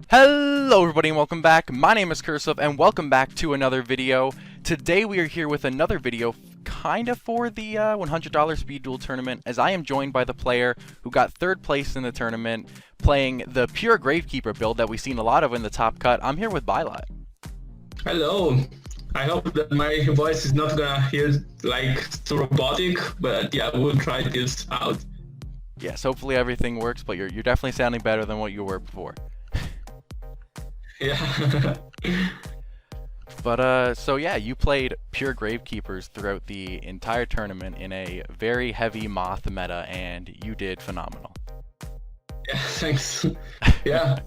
Hello everybody and welcome back. My name is Curseof and welcome back to another video. Today we are here with another video kind of for the $100 speed duel tournament, as I am joined by the player who got third place in the tournament playing the pure Gravekeeper build that we've seen a lot of in the top cut. I'm here with bylot. Hello. I hope that my voice is not gonna hear like too robotic, but yeah, we'll try this out. Yes, hopefully everything works, but you're definitely sounding better than what you were before. Yeah. But so yeah, you played pure Gravekeepers throughout the entire tournament in a very heavy Moth meta, and you did phenomenal. Yeah, thanks. Yeah.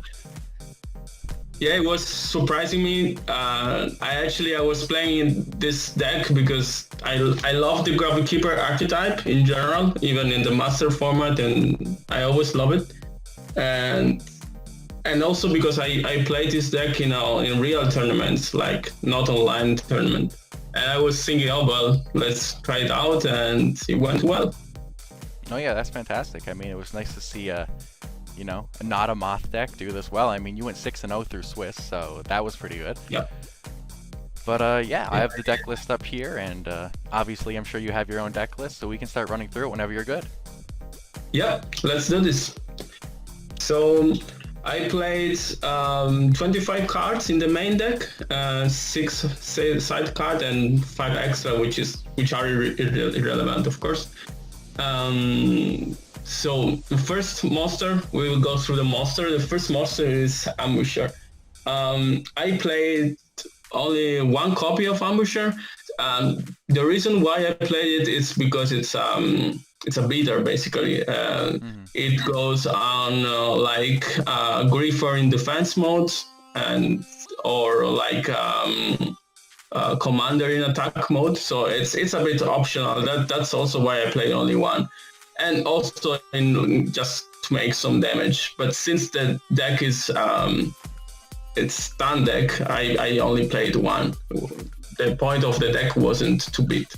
Yeah, it was surprising me. I was playing this deck because I love the Gravekeeper archetype in general, even in the Master format, and I always love it. And also because I played this deck, in real tournaments, like not online tournament. And I was thinking, oh well, let's try it out, and it went well. Oh yeah, that's fantastic. I mean, it was nice to see not a Moth deck do this well. I mean, you went 6-0 through Swiss, so that was pretty good. Yeah. But yeah, I have the deck list up here, and obviously I'm sure you have your own deck list, so we can start running through it whenever you're good. Yeah, let's do this. So I played 25 cards in the main deck, 6 side card and 5 extra, which are irrelevant, of course. So the first monster, we will go through the monster. The first monster is Ambusher. I played only one copy of Ambusher. The reason why I played it is because it's a beater basically. It goes on like Griefer in defense mode, or like Commander in attack mode. So it's a bit optional. That's also why I played only one. And also just to make some damage. But since the deck is it's stun deck, I only played one. The point of the deck wasn't to beat.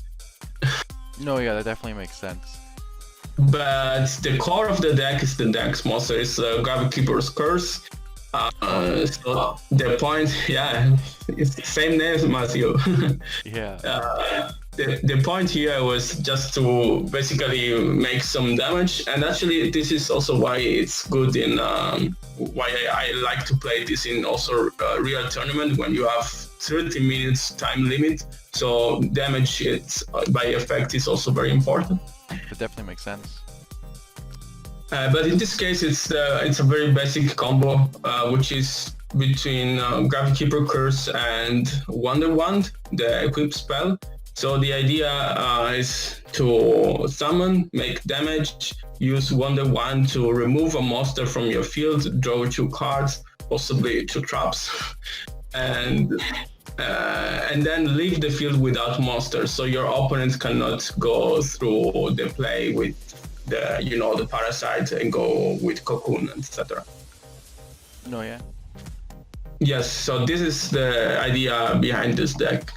No, yeah, that definitely makes sense. But the core of the deck is the deck's monster. It's Gravekeeper's Curse. So the point, yeah, it's the same name as you. Yeah. The point here was just to basically make some damage, and actually this is also why it's good in why I like to play this in also real tournament when you have 30 minutes time limit. So damage by effect is also very important. That definitely makes sense. But in this case, it's a very basic combo, which is between Gravekeeper Curse and Wonder Wand, the equip spell. So the idea is to summon, make damage, use Wonder Wand to remove a monster from your field, draw 2 cards, possibly 2 traps, and then leave the field without monsters. So your opponent cannot go through the play with the parasite and go with Cocoon, etc. No, yeah. Yes, so this is the idea behind this deck.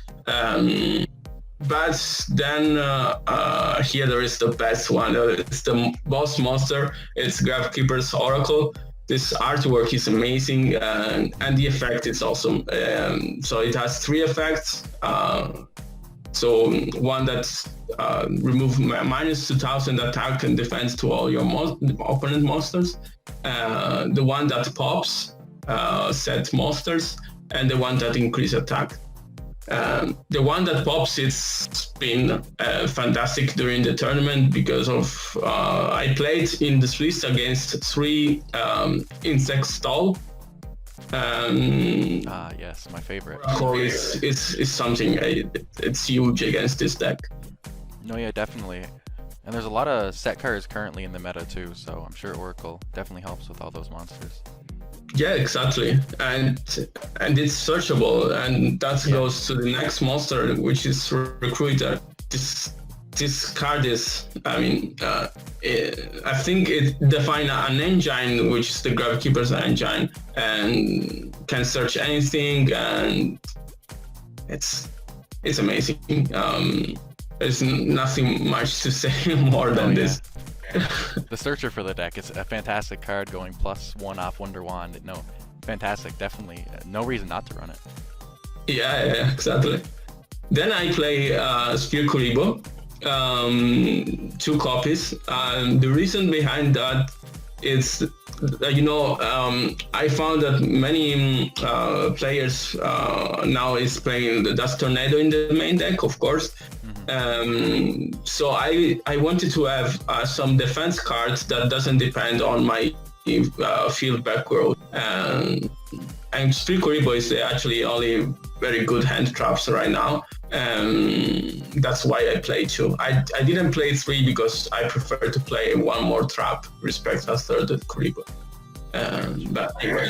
But then here there is the best one. It's the boss monster. It's Gravekeeper's Oracle. This artwork is amazing, and the effect is awesome. So it has 3 effects. So one that's remove minus 2000 attack and defense to all your opponent monsters. The one that pops set monsters, and the one that increase attack. The one that pops, it's been fantastic during the tournament because of I played in the Swiss against 3 insect stall. Yes, my favorite. Is something it's huge against this deck. No, yeah, definitely. And there's a lot of set cards currently in the meta too, so I'm sure Oracle definitely helps with all those monsters. Yeah, exactly, and it's searchable, and that goes to the next monster, which is Recruiter. This card is, I think it defines an engine, which is the Gravekeeper's engine, and can search anything, and it's amazing. There's nothing much to say more than this. The Searcher for the deck is a fantastic card, going +1 off Wonder Wand. No, Fantastic, definitely. No reason not to run it. Yeah, exactly. Then I play Spear Kuribo, 2 copies. The reason behind that is, I found that many players now is playing the Dust Tornado in the main deck, of course. So I wanted to have some defense cards that doesn't depend on my field background. And Spear Kuribo is actually only very good hand traps right now. That's why I play 2. I didn't play 3 because I prefer to play 1 more trap, respect after the Kuribo. But anyway,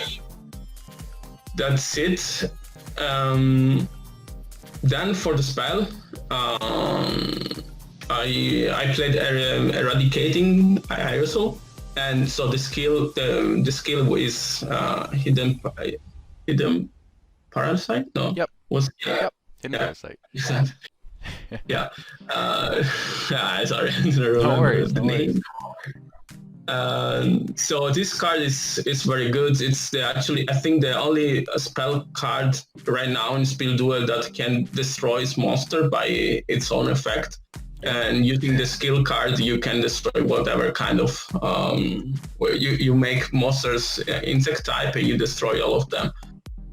that's it. Then for the spell, I played Eradicating Aerosol, and so the skill is hidden parasite. No. Yep. Yep. Hidden parasite. Yeah. Sorry, I don't remember the name. So this card is very good. It's actually, I think, the only spell card right now in Spiel Duel that can destroy its monster by its own effect. And using the skill card, you can destroy whatever kind of where you make monsters insect type and you destroy all of them.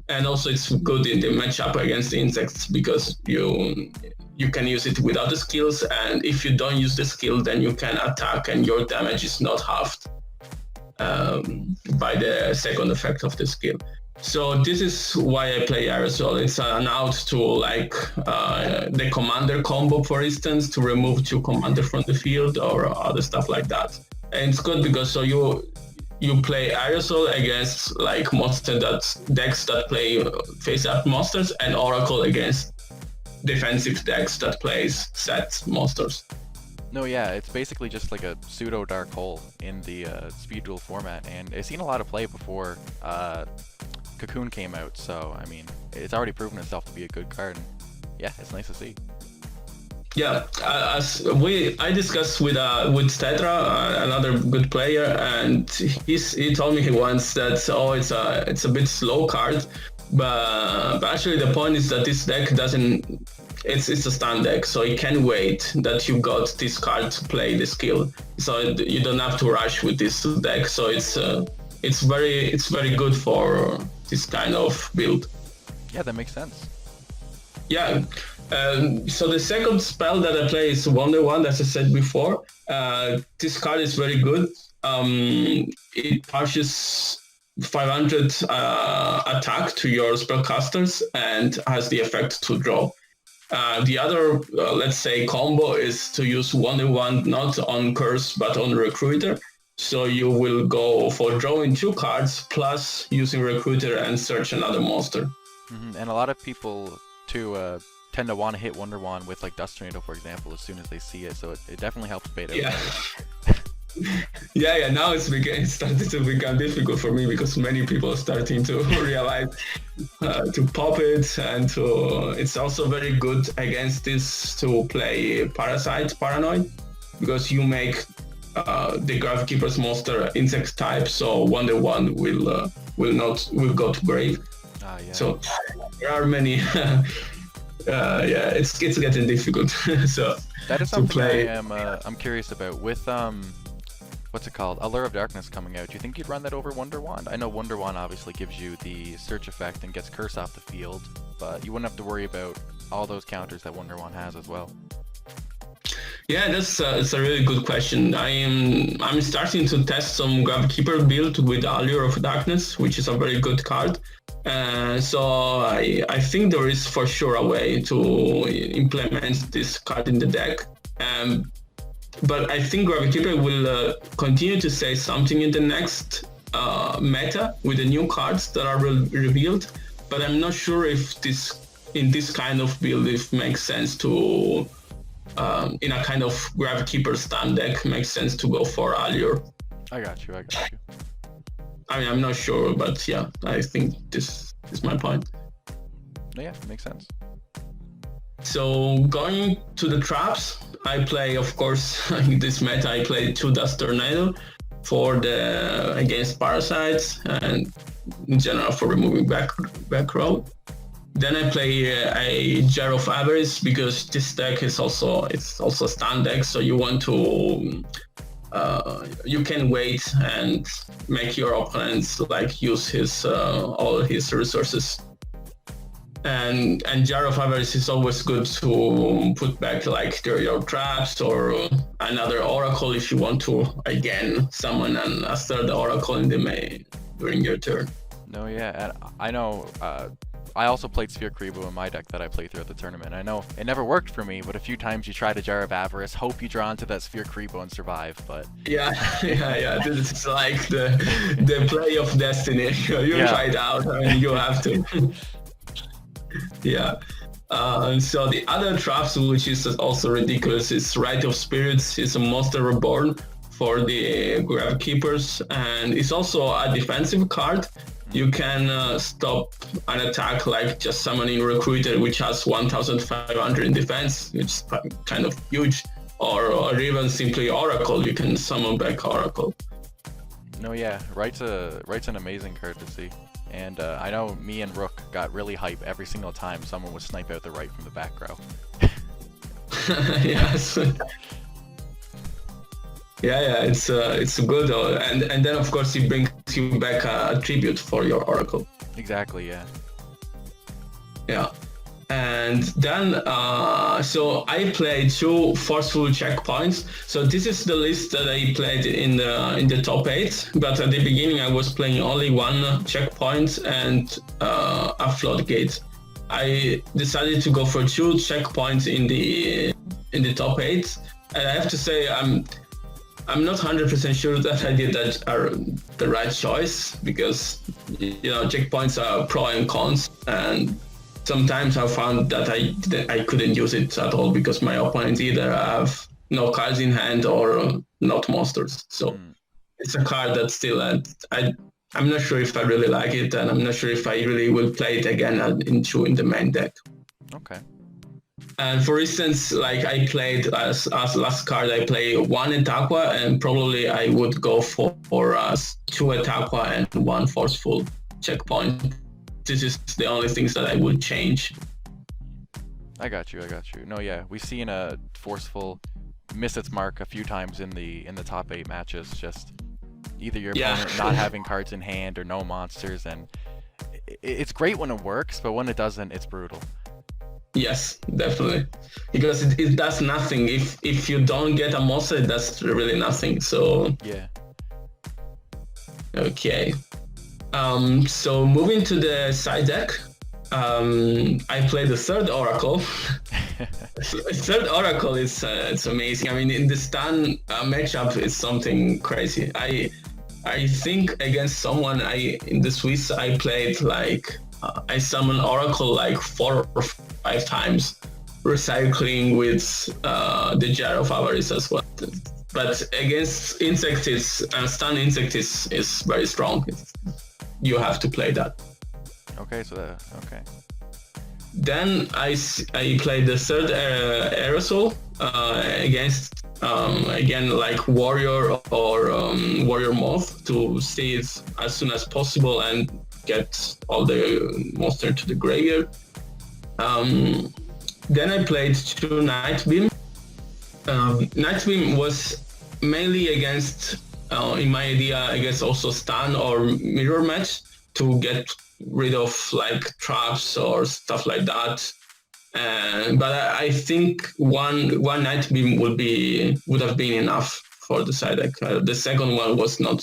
And also it's good in the matchup against the insects because you can use it without the skills, and if you don't use the skill, then you can attack and your damage is not halved by the second effect of the skill. So this is why I play Aerosol. It's an out to like the commander combo, for instance, to remove 2 commander from the field or other stuff like that. And it's good because so you play Aerosol against like decks that play face-up monsters, and Oracle against defensive decks that plays set monsters. No, yeah, it's basically just like a pseudo dark hole in the Speed Duel format, and I've seen a lot of play before Cocoon came out, so I mean, it's already proven itself to be a good card. And yeah, it's nice to see. Yeah, I discussed with Tetra, another good player, and he told me once that it's a bit slow card, but actually the point is that this deck doesn't. It's a stand deck, so it can wait that you got this card to play the skill, so you don't have to rush with this deck. So it's very good for this kind of build. Yeah, that makes sense. Yeah. So the second spell that I play is Wonder Wand, as I said before. This card is very good. It pushes 500 attack to your spellcasters and has the effect to draw. The other, let's say, combo is to use Wonder Wand not on Curse but on Recruiter. So you will go for drawing 2 cards plus using Recruiter and search another monster. Mm-hmm. And a lot of people too tend to want to hit Wonder Wand with like Dust Tornado, for example, as soon as they see it. So it definitely helps bait out. Yeah. Now it started to become difficult for me because many people are starting to realize to pop it, and it's also very good against this to play Paranoid, because you make the Gravekeeper's monster insect type, so Wonder Wand will go to grave. Yeah. So there are many. It's getting difficult. So that is something I'm curious about with what's it called? Allure of Darkness coming out. Do you think you'd run that over Wonder Wand? I know Wonder Wand obviously gives you the search effect and gets curse off the field, but you wouldn't have to worry about all those counters that Wonder Wand has as well. Yeah, it's a really good question. I'm starting to test some Gravekeeper build with Allure of Darkness, which is a very good card. So I think there is for sure a way to implement this card in the deck. But I think Gravekeeper will continue to say something in the next meta with the new cards that are revealed. But I'm not sure if in this kind of build it makes sense to, in a kind of Gravekeeper stand deck, makes sense to go for Allure. I got you. I mean, I'm not sure, but yeah, I think this is my point. Yeah, makes sense. So going to the traps, I play, of course, in this meta, I play 2 Dust Tornado for against parasites, and in general for removing back row. Then I play a Jar of Avarice because this deck is also a stand deck, so you want to you can wait and make your opponents like use his all his resources. And Jar of Avarice is always good to put back like your traps or another oracle if you want to again summon a third oracle in the main during your turn. No, yeah, and I know. I also played Sphere Kribo in my deck that I played throughout the tournament. I know it never worked for me, but a few times you try to Jar of Avarice, hope you draw into that Sphere Kribo and survive. But yeah. This is like the play of destiny. You try it out and you have to. Yeah. So the other traps, which is also ridiculous, is Rite of Spirits. It's a monster reborn for the Gravekeepers, and it's also a defensive card. You can stop an attack like just summoning Recruiter, which has 1,500 in defense, which is kind of huge, or even simply Oracle. You can summon back Oracle. No, yeah, Right's an amazing card to see. And I know me and Rook got really hype every single time someone would snipe out the Right from the back row. Yes. Yeah, it's good, and then of course it brings you back a tribute for your Oracle. Exactly, yeah. Yeah, and then so I played 2 forceful checkpoints. So this is the list that I played in the top 8. But at the beginning I was playing only 1 checkpoint and a floodgate. I decided to go for 2 checkpoints in the top 8, and I have to say I'm not 100% sure that I did that the right choice, because checkpoints are pro and cons, and sometimes I found that I couldn't use it at all because my opponents either have no cards in hand or not monsters. So it's a card that still I'm not sure if I really like it, and I'm not sure if I really will play it again in the main deck. Okay. And for instance, like I played as last card, I play 1 Etaqua, and probably I would go for 2 Etaqua and 1 forceful checkpoint. This is the only things that I would change. I got you. No, yeah, we've seen a forceful miss its mark a few times in the top 8 matches. Just either your opponent not having cards in hand or no monsters, and it's great when it works, but when it doesn't, it's brutal. Yes, definitely, because it does nothing. If you don't get a monster, it does really nothing. So yeah. Okay. So moving to the side deck, I played the third Oracle. Third Oracle is it's amazing. I mean, in the Stan matchup, it's something crazy. I think against someone in the Swiss, I played like I summoned Oracle like 4 or 5 times, recycling with the Jar of Avarice as well. But against insects, Stun Insect is very strong. You have to play that. Okay, okay. Then I played the third Aerosol against again like Warrior or Warrior Moth to see it as soon as possible and get all the monster to the graveyard. Then I played 2 Night Beam. Night Beam was mainly against, in my idea, I guess also Stun or Mirror Match to get rid of like traps or stuff like that. But I think one Night Beam would have been enough for the side deck. The second one was not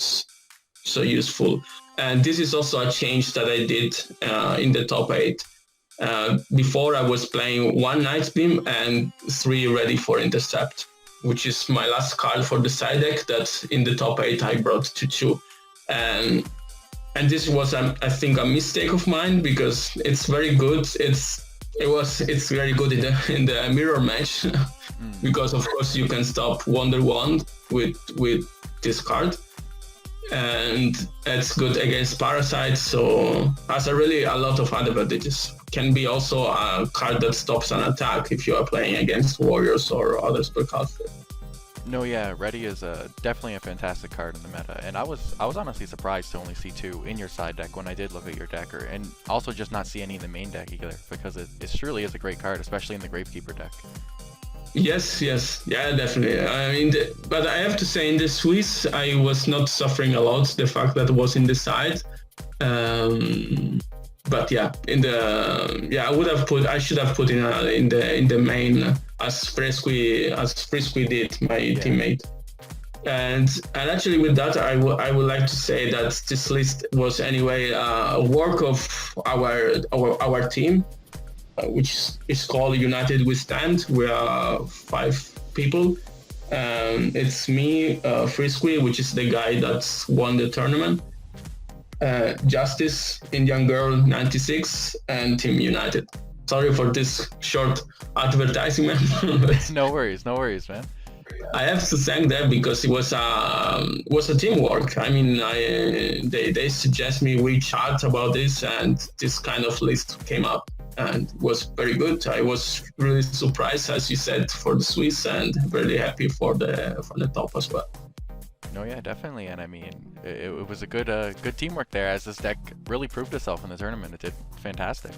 so useful. And this is also a change that I did in the top 8. Before I was playing 1 Night Beam and 3 Ready for Intercept, which is my last card for the side deck that in the top 8 I brought to 2. And this was, I think, a mistake of mine because it's very good. It's very good in the mirror match because of course you can stop Wonder Wand with this card, and it's good against Parasite. So has a lot of advantages. Can be also a card that stops an attack if you are playing against Warriors or other spellcasters. No, yeah, Ready is definitely a fantastic card in the meta, and I was honestly surprised to only see two in your side deck when I did look at your deck, and also just not see any in the main deck either, because it surely is a great card, especially in the Gravekeeper deck. Yes, yes, yeah, definitely. I mean, but I have to say, in the Swiss, I was not suffering a lot. The fact that it was in the side, um, but yeah, I would have put, I should have put in the main as Frisky did, my teammate. And actually, with that, I would like to say that this list was anyway a work of our team, which is called United We Stand. We are 5 people. It's me, Frisky, which is the guy that won the tournament, Justice, Indian Girl 96, and Team United. Sorry for this short advertisement. No worries, man. I have to thank them because it was a teamwork. I mean, they suggest me we chat about this, and this kind of list came up and was very good. I was really surprised, as you said, for the Swiss, and really happy for the top as well. No, yeah, definitely, and I mean, it was a good teamwork there, as this deck really proved itself in the tournament. It did fantastic.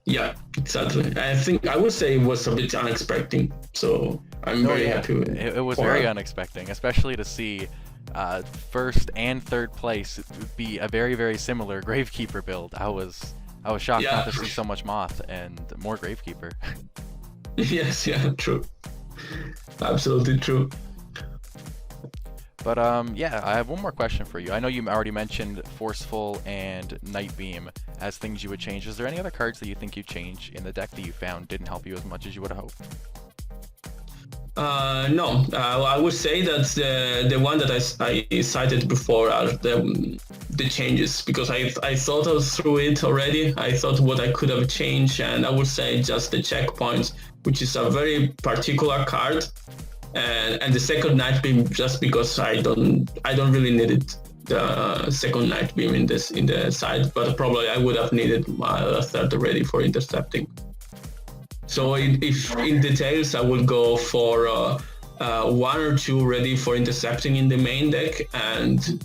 Yeah, exactly. I think I would say it was a bit unexpected, so I'm very happy with it. It was very unexpected, especially to see first and third place be a very, very similar Gravekeeper build. I was shocked not to see so much Moth and more Gravekeeper. Yes, yeah, true. Absolutely true. But yeah, I have one more question for you. I know you already mentioned Forceful and Night Beam as things you would change. Is there any other cards that you think you'd change in the deck that you found didn't help you as much as you would have hoped? No, I would say that the one that I cited before are the changes, because I thought through it already. I thought what I could have changed, and I would say just the checkpoints, which is a very particular card. And the second Night Beam, just because I don't really need it, the second Night Beam in the side, but probably I would have needed a third already for intercepting. So if in details, I would go for 1 or 2 ready for intercepting in the main deck, and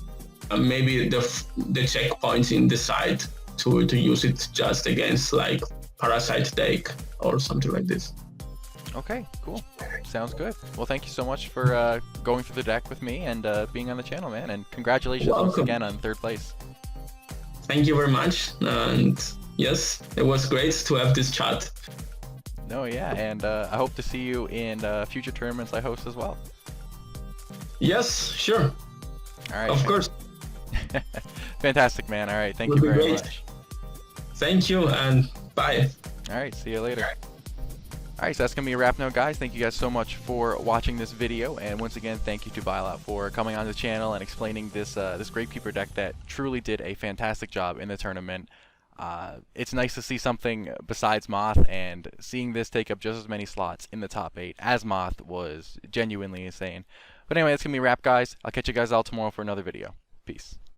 maybe the checkpoints in the side to use it just against like Parasite deck or something like this. Okay, cool. Sounds good. Well, thank you so much for going through the deck with me and being on the channel, man. And congratulations once again on 3rd place. Thank you very much. And yes, it was great to have this chat. No, yeah, and I hope to see you in future tournaments I host as well. Yes, sure. All right. Of course. Fantastic, man. All right, thank you very much. Thank you, and bye. All right, see you later. Alright, so that's going to be a wrap now, guys. Thank you guys so much for watching this video, and once again, thank you to bylot for coming on the channel and explaining this this Gravekeeper deck that truly did a fantastic job in the tournament. It's nice to see something besides Moth, and seeing this take up just as many slots in the top 8 as Moth was genuinely insane. But anyway, that's going to be a wrap, guys. I'll catch you guys all tomorrow for another video. Peace.